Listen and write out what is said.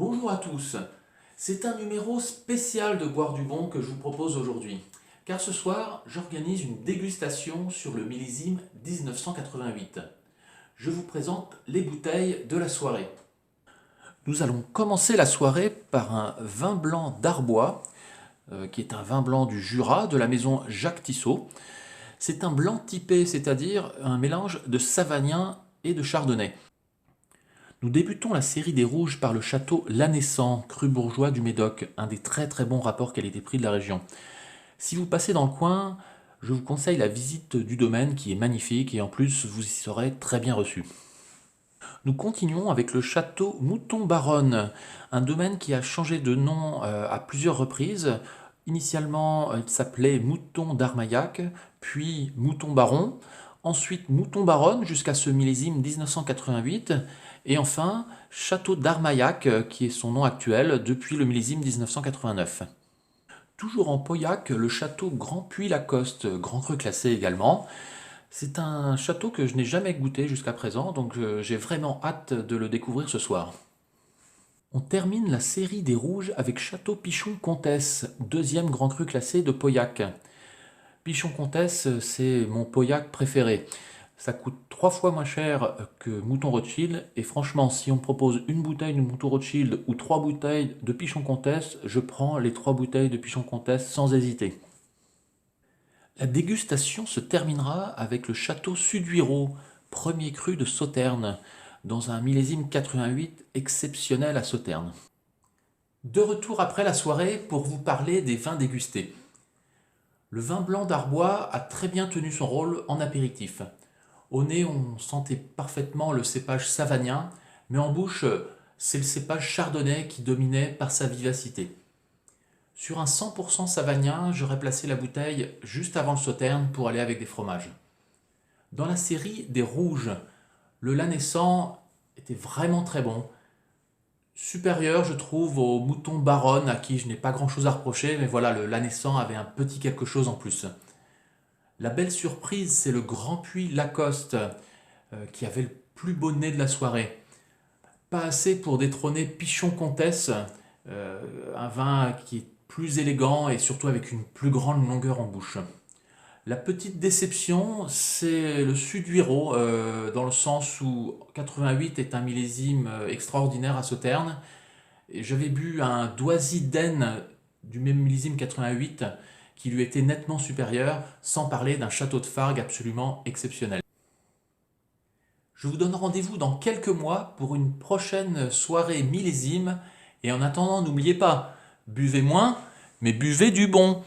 Bonjour à tous, c'est un numéro spécial de Boire du Bon que je vous propose aujourd'hui, car ce soir j'organise une dégustation sur le millésime 1988. Je vous présente les bouteilles de la soirée. Nous allons commencer la soirée par un vin blanc d'Arbois, qui est un vin blanc du Jura de la maison Jacques Tissot. C'est un blanc typé, c'est-à-dire un mélange de savagnin et de chardonnay. Nous débutons la série des rouges par le château L'Anessant, cru bourgeois du Médoc, un des très bons rapports qualité-prix de la région. Si vous passez dans le coin, je vous conseille la visite du domaine qui est magnifique et en plus vous y serez très bien reçu. Nous continuons avec le château Mouton-Baronne, un domaine qui a changé de nom à plusieurs reprises. Initialement, il s'appelait Mouton d'Armaillac, puis Mouton-Baron, ensuite Mouton-Baronne jusqu'à ce millésime 1988, et enfin Château d'Armaillac, qui est son nom actuel depuis le millésime 1989. Toujours en Pauillac, le château Grand Puy-Lacoste, grand cru classé également. C'est un château que je n'ai jamais goûté jusqu'à présent, donc j'ai vraiment hâte de le découvrir ce soir. On termine la série des rouges avec Château Pichon-Comtesse, deuxième grand cru classé de Pauillac. Pichon-Comtesse, c'est mon Pauillac préféré. Ça coûte 3 fois moins cher que Mouton Rothschild, et franchement, si on me propose une bouteille de Mouton Rothschild ou 3 bouteilles de Pichon-Comtesse, je prends les 3 bouteilles de Pichon-Comtesse sans hésiter. La dégustation se terminera avec le château Suduiraut, premier cru de Sauternes, dans un millésime 88 exceptionnel à Sauternes. De retour après la soirée pour vous parler des vins dégustés. Le vin blanc d'Arbois a très bien tenu son rôle en apéritif. Au nez, on sentait parfaitement le cépage savagnin, mais en bouche, c'est le cépage chardonnay qui dominait par sa vivacité. Sur un 100% savagnin, j'aurais placé la bouteille juste avant le Sauterne pour aller avec des fromages. Dans la série des rouges, le L'Anessant était vraiment très bon. Supérieur, je trouve, au Mouton Baronne, à qui je n'ai pas grand-chose à reprocher, mais voilà, le L'Anessant avait un petit quelque chose en plus. La belle surprise, c'est le Grand Puy Lacoste, qui avait le plus beau nez de la soirée. Pas assez pour détrôner Pichon-Comtesse, un vin qui est plus élégant et surtout avec une plus grande longueur en bouche. La petite déception, c'est le Suduiraut, dans le sens où 88 est un millésime extraordinaire à Sauternes. J'avais bu un Doisy d'Aisne du même millésime 88 qui lui était nettement supérieur, sans parler d'un château de Fargue absolument exceptionnel. Je vous donne rendez-vous dans quelques mois pour une prochaine soirée millésime, et en attendant, n'oubliez pas, buvez moins, mais buvez du bon.